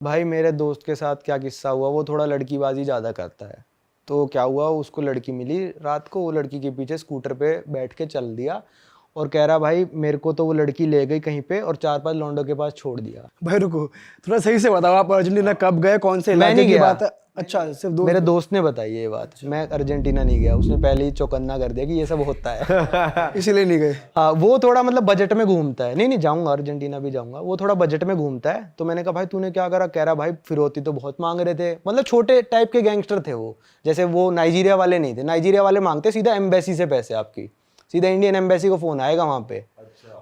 भाई मेरे दोस्त के साथ क्या किस्सा हुआ, वो थोड़ा लड़कीबाजी ज़्यादा करता है। तो क्या हुआ, उसको लड़की मिली रात को, वो लड़की के पीछे स्कूटर पे बैठ के चल दिया और कह रहा भाई मेरे को तो वो लड़की ले गई कहीं पे और 4-5 लौंडों के पास छोड़ दिया। भाई रुको, थोड़ा सही से बताओ, आप अर्जेंटीना कब गए, कौन से मैं इलाके नहीं की गया, बात है? अच्छा, सिर्फ दोस्त मेरे गए। दोस्त ने बताई ये बात। मैं अर्जेंटीना नहीं गया, उसने पहले ही चौकन्ना कर दिया कि ये सब होता है। इसीलिए नहीं गए। हाँ, वो थोड़ा मतलब बजट में घूमता है। नहीं नहीं जाऊंगा, अर्जेंटीना भी जाऊंगा। वो थोड़ा बजट में घूमता है। तो मैंने कहा भाई तूने क्या करा? कह रहा भाई फिरौती तो बहुत मांग रहे थे, मतलब छोटे टाइप के गैंगस्टर थे वो। जैसे वो नाइजीरिया वाले नहीं थे, नाइजीरिया वाले मांगते सीधा एम्बेसी से पैसे, आपकी सीधा इंडियन एम्बेसी को फोन आएगा वहां पे।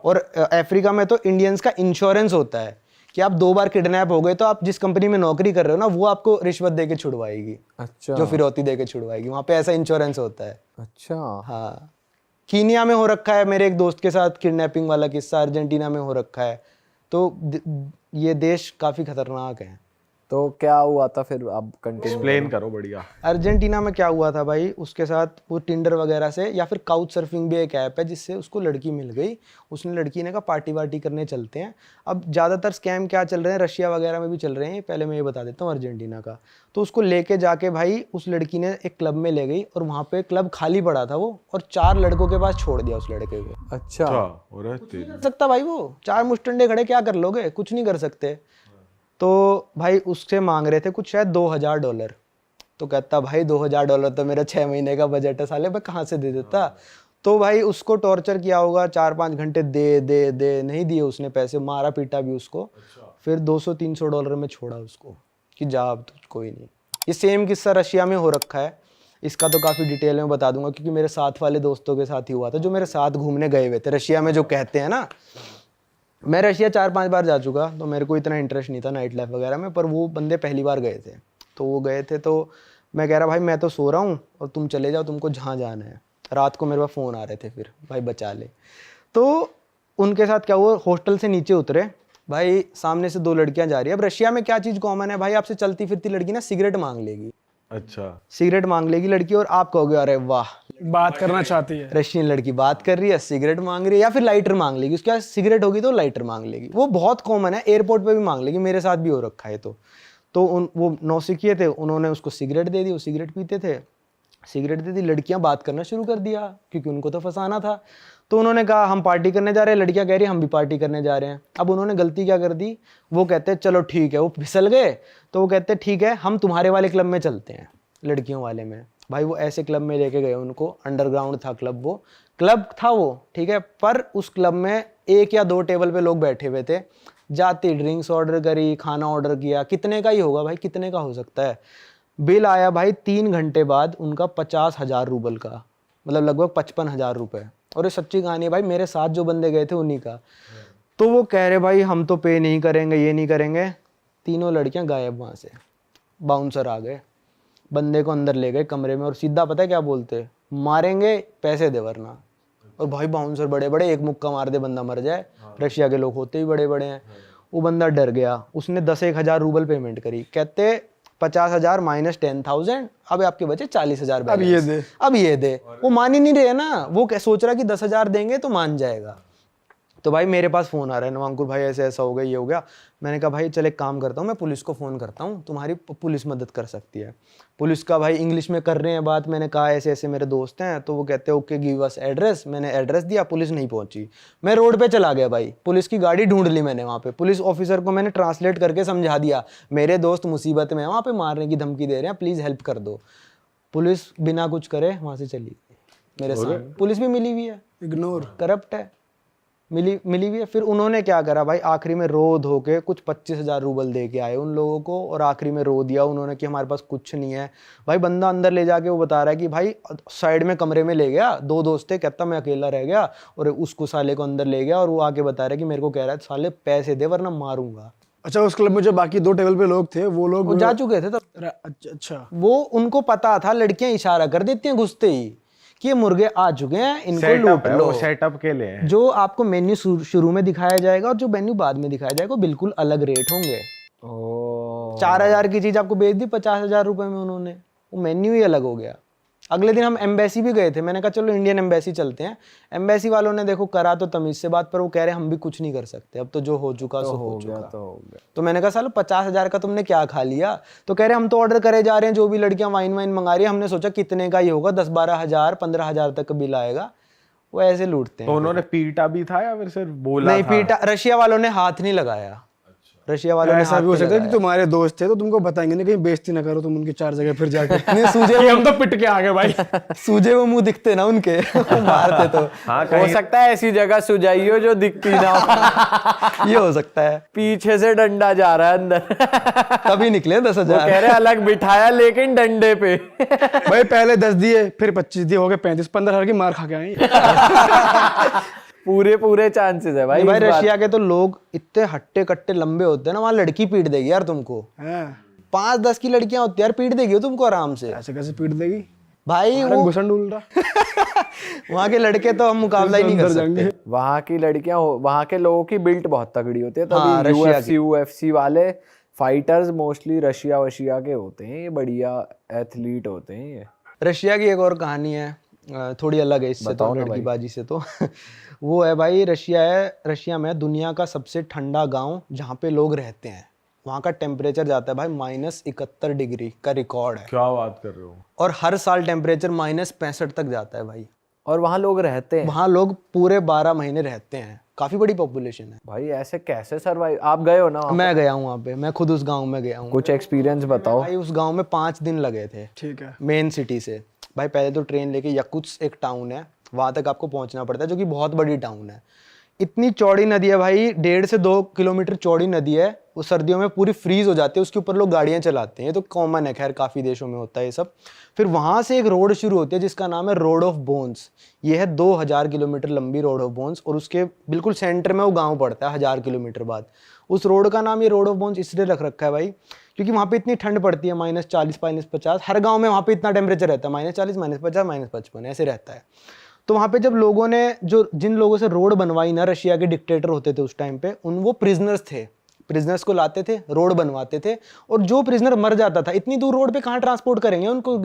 और अफ्रीका में तो इंडियंस का इंश्योरेंस होता है कि आप 2 बार किडनैप हो गए तो आप जिस कंपनी में नौकरी कर रहे हो ना, वो आपको रिश्वत दे के छुड़वाएगी। अच्छा। जो फिरौती दे के छुड़वाएगी, वहां पे ऐसा इंश्योरेंस होता है। अच्छा। हाँ, कीनिया में हो रखा है मेरे एक दोस्त के साथ किडनैपिंग वाला किस्सा, अर्जेंटीना में हो रखा है। तो ये देश काफ़ी खतरनाक है। तो क्या हुआ था फिर, आप कंटिन्यू एक्सप्लेन करो बढ़िया। अर्जेंटीना में क्या हुआ था भाई, उसके साथ वो टिंडर वगैरह से या फिर काउच सर्फिंग भी एक ऐप है जिससे उसको लड़की मिल गई। उसने लड़की ने कहा पार्टी वार्टी करने चलते हैं। अब ज़्यादातर स्कैम क्या चल रहे हैं, रशिया वगैरह में भी चल रहे हैं, पहले मैं ये बता देता हूँ अर्जेंटीना का। तो उसको लेके जाके भाई उस लड़की ने एक क्लब में ले गई और वहाँ पे क्लब खाली पड़ा था वो, और 4 लड़कों के पास छोड़ दिया उस लड़के को। अच्छा। अरे तेरी। कर सकता भाई, वो 4 मुस्टंडे खड़े क्या कर लोगे? कुछ नहीं कर सकते। तो भाई उससे मांग रहे थे कुछ शायद $2000। तो कहता भाई $2000 तो मेरा 6 महीने का बजट है साले, मैं कहाँ से दे देता। तो भाई उसको टॉर्चर किया होगा 4-5 घंटे, दे दे दे, नहीं दिए उसने पैसे, मारा पीटा भी उसको। फिर $200-300 में छोड़ा उसको कि जा अब तो कोई नहीं। ये सेम किस्सा रशिया में हो रखा है। इसका तो काफ़ी डिटेल में बता दूंगा क्योंकि मेरे साथ वाले दोस्तों के साथ ही हुआ था, जो मेरे साथ घूमने गए हुए थे रशिया में, जो कहते हैं ना। मैं रशिया 4-5 बार जा चुका, तो मेरे को इतना इंटरेस्ट नहीं था नाइट लाइफ वगैरह में, पर वो बंदे पहली बार गए थे। तो वो गए थे, तो मैं कह रहा भाई मैं तो सो रहा हूँ और तुम चले जाओ, तुमको जहाँ जाना है। रात को मेरे पास फ़ोन आ रहे थे, फिर भाई बचा ले। तो उनके साथ क्या हुआ, हॉस्टल से नीचे उतरे भाई, सामने से 2 लड़कियां जा रही है। अब रशिया में क्या चीज़ कॉमन है भाई, आपसे चलती फिरती लड़की ना सिगरेट मांग लेगी। अच्छा। सिगरेट मांग लेगी लड़की और आप कहोगे अरे वाह, बात करना चाहती है। रशियन लड़की बात कर रही है, सिगरेट मांग रही है, या फिर लाइटर मांग लेगी। उसके पास सिगरेट होगी तो लाइटर मांग लेगी। वो बहुत कॉमन है, एयरपोर्ट पे भी मांग लेगी, मेरे साथ भी हो रखा है। तो वो नौसिखिए थे, उन्होंने उसको सिगरेट दे दी, वो सिगरेट पीते थे। सिगरेट दे दी, लड़कियां बात करना शुरू कर दिया क्योंकि उनको तो फंसाना था। तो उन्होंने कहा हम पार्टी करने जा रहे हैं, लड़कियां कह रही हम भी पार्टी करने जा रहे हैं। अब उन्होंने गलती क्या कर दी, वो कहते हैं चलो ठीक है, वो फिसल गए। तो वो कहते हैं ठीक है हम तुम्हारे वाले क्लब में चलते हैं, लड़कियों वाले में। भाई वो ऐसे क्लब में लेके गए उनको, अंडरग्राउंड था क्लब, वो क्लब था वो, ठीक है। पर उस क्लब में 1 या 2 टेबल पे लोग बैठे हुए थे। जाती ड्रिंक्स ऑर्डर करी, खाना ऑर्डर किया, कितने का ही होगा भाई, कितने का हो सकता है। बिल आया भाई 3 घंटे बाद उनका 50,000 रूबल का, मतलब लगभग 55,000 रुपए। और ये सच्ची कहानी है भाई, मेरे साथ जो बंदे गए थे उन्हीं का। तो वो कह रहे भाई हम तो पे नहीं करेंगे, ये नहीं करेंगे। तीनों लड़कियां गायब वहां से। बाउंसर आ गए, बंदे को अंदर ले गए कमरे में और सीधा पता है क्या बोलते, मारेंगे पैसे दे वरना। और भाई बाउंसर बड़े बड़े, एक मुक्का मार दे बंदा मर जाए। रशिया के लोग होते ही बड़े बड़े हैं। वो बंदा डर गया, उसने 10-1 हज़ार रूबल पेमेंट करी। कहते 50,000 माइनस 10,000, अब आपके बचे 40,000 अब ये दे। अब ये दे। वो मान ही नहीं रहे ना, वो सोच रहा कि 10,000 देंगे तो मान जाएगा। तो भाई मेरे पास फ़ोन आ रहा है, नवांकुर भाई ऐसे ऐसा हो गया, ये हो गया। मैंने कहा भाई चल एक काम करता हूँ, मैं पुलिस को फ़ोन करता हूँ, तुम्हारी पुलिस मदद कर सकती है। पुलिस का भाई इंग्लिश में कर रहे हैं बात। मैंने कहा ऐसे ऐसे मेरे दोस्त हैं, तो वो कहते हैं ओके गिव अस एड्रेस। मैंने एड्रेस दिया, पुलिस नहीं पहुंची। मैं रोड पे चला गया भाई, पुलिस की गाड़ी ढूंढ ली मैंने। वहाँ पे पुलिस ऑफिसर को मैंने ट्रांसलेट करके समझा दिया, मेरे दोस्त मुसीबत में है, वहाँ पे मारने की धमकी दे रहे हैं, प्लीज़ हेल्प कर दो। पुलिस बिना कुछ करे वहाँ से चली गई मेरे सामने। पुलिस भी मिली हुई है, इग्नोर। करप्ट है, मिली हुई है। फिर उन्होंने क्या करा भाई, आखिरी में रो धो के कुछ 25,000 रूबल दे के आए उन लोगों को, और आखिरी में रो दिया उन्होंने कि हमारे पास कुछ नहीं है। भाई बंदा अंदर ले जाके वो बता रहा है कि भाई साइड में कमरे में ले गया, 2 दोस्त थे, कहता मैं अकेला रह गया, और उसको साले को अंदर ले गया और वो आके बता रहा है कि मेरे को कह रहा है साले पैसे दे वरना मारूंगा। अच्छा, उस क्लब में जो बाकी 2 टेबल पे लोग थे वो लोग वो जा चुके थे तब। अच्छा। वो उनको पता था, लड़कियां इशारा कर देती हैं घुसते ही कि ये मुर्गे आ चुके हैं, इनको लूट है, लो। वो सेटअप के लिए है। जो आपको मेन्यू शुरू में दिखाया जाएगा और जो मेन्यू बाद में दिखाया जाएगा वो बिल्कुल अलग रेट होंगे। ओ। 4,000 की चीज आपको बेच दी 50,000 रुपए में उन्होंने, वो मेन्यू ही अलग हो गया। अगले दिन हम एम्बेसी भी गए थे, मैंने कहा चलो इंडियन एम्बेसी चलते हैं। एम्बेसी वालों ने देखो करा तो तमीज से बात, पर वो कह रहे हम भी कुछ नहीं कर सकते, अब तो जो हो चुका सो हो चुका। तो हो गया। तो मैंने कहा सालो 50,000 का तुमने क्या खा लिया? तो कह रहे हम तो ऑर्डर करे जा रहे हैं, जो भी लड़कियां वाइन वाइन मंगा रही है, हमने सोचा कितने का ही होगा, 10-12 हज़ार 15,000 तक का बिल आएगा। वो ऐसे लूटते तो हैं। उन्होंने पीटा भी था या फिर सिर्फ बोला नहीं था? पीटा, रशिया वालों ने हाथ नहीं लगाया। रशिया वालों ने ऐसा हाथ भी हो नहीं सकता है कि लगाया। तुम्हारे दोस्त थे तो तुमको बताएंगे ना, कहीं बेइज्जती ना करो तुम उनकी 4 जगह फिर जाके। नहीं, सूजे कि हम तो पिट के आ गए भाई। सूजे वो मुंह दिखते ना उनके मारते तो। हाँ हो कहीं सकता है ऐसी जगह सुझाई हो जो दिखती ना हो। ये हो सकता है, पीछे से डंडा जा रहा है अंदर। तभी निकले वो 10,000। कह रहे अलग बिठाया लेकिन डंडे पे। भाई पहले 10 दिए, फिर 25 दिए, हो गए 35-15 की मार खा के आए। पूरे चांसेस है भाई। भाई इस बात- रशिया के तो लोग इतने हट्टे कट्टे लंबे होते हैं ना, वहां लड़की पीट देगी यार तुमको। हाँ, 5-10 की लड़कियां होती है यार, पीट देगी वो तुमको आराम से ऐसे कैसे पीट देगी? भाई। अरे वो घुसन डूल रहा। वहां के लड़के तो हम मुकाबला ही नहीं कर अंदर सकते। जाएंगे। वहाँ की लड़कियां वहाँ के लोगों की बिल्ट बहुत तगड़ी होती है, हाँ, तभी रशिया UFC वाले फाइटर्स मोस्टली रशिया वशिया के होते हैं, ये बढ़िया एथलीट होते हैं ये। रशिया की एक और कहानी है, थोड़ी अलग है इससे तो, लड़कीबाजी से तो। वो है भाई, रशिया में दुनिया का सबसे ठंडा गांव जहाँ पे लोग रहते हैं, वहाँ का टेम्परेचर जाता है भाई -71 डिग्री का रिकॉर्ड है। क्या बात कर रहे हो? और हर साल टेम्परेचर -65 तक जाता है भाई। और वहाँ लोग रहते हैं वहाँ लोग पूरे 12 महीने रहते हैं, काफी बड़ी पॉपुलेशन है। भाई, ऐसे कैसे सरवाइव? आप गए हो ना वहाँ? मैं गया हूँ वहाँ पे, मैं खुद उस गांव में गया हूँ। कुछ एक्सपीरियंस बताओ। भाई उस गांव में 5 दिन लगे थे ठीक है। मेन सिटी से। भाई पहले तो ट्रेन लेके यकुत्स्क एक टाउन है, वहां तक आपको पहुंचना पड़ता है, जो कि बहुत बड़ी टाउन है। इतनी चौड़ी नदी है भाई, 1.5 से 2 किलोमीटर चौड़ी नदी है। वो सर्दियों में पूरी फ्रीज हो जाती है, उसके ऊपर लोग गाड़ियां चलाते हैं, ये तो कॉमन है, खैर काफ़ी देशों में होता है ये सब। फिर वहाँ से एक रोड शुरू होती है जिसका नाम है रोड ऑफ बोन्स। ये है 2000 किलोमीटर लंबी रोड ऑफ बोन्स, और उसके बिल्कुल सेंटर में वो गाँव पड़ता है 1000 किलोमीटर बाद। उस रोड का नाम ये रोड ऑफ बोन्स इसलिए रख रखा है भाई, क्योंकि वहाँ पे इतनी ठंड पड़ती है, -40 -50। हर गाँव में वहाँ पे इतना टेम्परेचर रहता है, -40 -50 -55 ऐसे रहता है। तो वहाँ पे जब लोगों ने जिन लोगों से रोड बनवाई ना, रशिया के डिक्टेटर होते थे उस टाइम पे, वो प्रिजनर्स थे। प्रिजनर्स को लाते थे, रोड बनवाते थे, और जो प्रिजनर मर जाता था, इतनी दूर रोड पे कहाँ ट्रांसपोर्ट करेंगे उनको,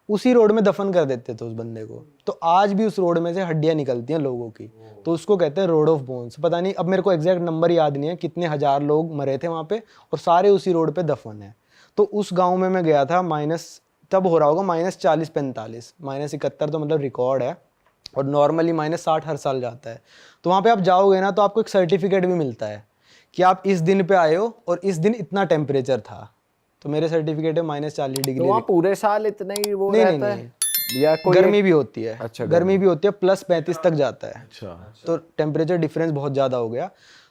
उसी रोड में दफन कर देते थे उस बंदे को। तो आज भी उस रोड में से हड्डियां निकलती हैं लोगों की, तो उसको कहते हैं रोड ऑफ बोन्स। पता नहीं, अब मेरे को एग्जैक्ट नंबर याद नहीं है कितने हजार लोग मरे थे वहाँ पे, और सारे उसी रोड पे दफन है। तो उस गाँव में मैं गया था, तब हो रहा होगा -40 -45, -71 तो मतलब रिकॉर्ड है, और नॉर्मली -60 हर साल जाता है। तो वहाँ पे आप जाओगे ना, तो आपको एक सर्टिफिकेट भी मिलता है कि आप इस दिन पे आए हो और इस दिन इतना टेम्परेचर था। तो मेरे सर्टिफिकेट है -40 तो डिग्री। वहाँ पूरे साल इतना ही वो नहीं, रहता नहीं, है या कोई गर्मी भी होती है। अच्छा, गर्मी भी होती है, +35 तक जाता है। अच्छा। तो टेम्परेचर डिफरेंस बहुत ज़्यादा हो गया।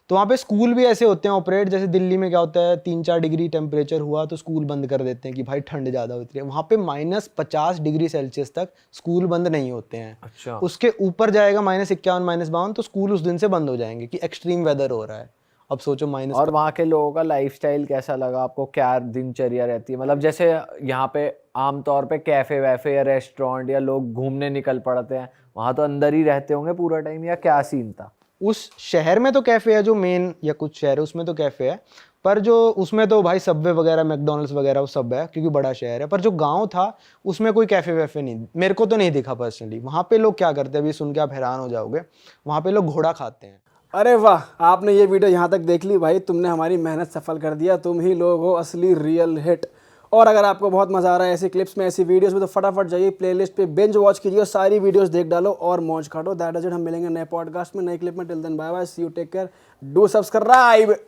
तो वहाँ पे स्कूल भी ऐसे होते हैं ऑपरेट, जैसे दिल्ली में क्या होता है, 3-4 डिग्री टेम्परेचर हुआ तो स्कूल बंद कर देते हैं कि भाई ठंड ज़्यादा होती है। वहाँ पे -50 डिग्री सेल्सियस तक स्कूल बंद नहीं होते हैं। अच्छा। उसके ऊपर जाएगा -51 -52, तो स्कूल उस दिन से बंद हो जाएंगे कि एक्सट्रीम वेदर हो रहा है। अब सोचो माइनस। और वहाँ के लोगों का लाइफस्टाइल कैसा लगा आपको? क्या दिनचर्या रहती है? मतलब जैसे यहाँ पे आमतौर पे कैफे वैफे या रेस्टोरेंट या लोग घूमने निकल पड़ते हैं, वहाँ तो अंदर ही रहते होंगे पूरा टाइम, या क्या सीन था? उस शहर में तो कैफे है, जो मेन या कुछ शहर है उसमें तो कैफे है, पर जो उसमें तो भाई सबवे वगैरह, मैकडोनल्ड्स वगैरह वो सब है, क्योंकि बड़ा शहर है। पर जो गांव था उसमें कोई कैफे वैफे नहीं, मेरे को तो नहीं दिखा पर्सनली। वहाँ पे लोग क्या करते हैं, अभी सुन के आप हैरान हो जाओगे, वहाँ पे लोग घोड़ा खाते हैं। अरे वाह, आपने ये वीडियो यहाँ तक देख ली भाई, तुमने हमारी मेहनत सफल कर दिया। तुम ही लोग हो असली रियल हिट। और अगर आपको बहुत मजा आ रहा है ऐसी क्लिप्स में, ऐसी वीडियोस में, तो फटाफट जाइए प्लेलिस्ट पे, बिंज वॉच कीजिए और सारी वीडियोस देख डालो और मौज काटो। That is it. हम मिलेंगे नए पॉडकास्ट में, नए क्लिप में। Till then bye bye, see you, take care, do subscribe.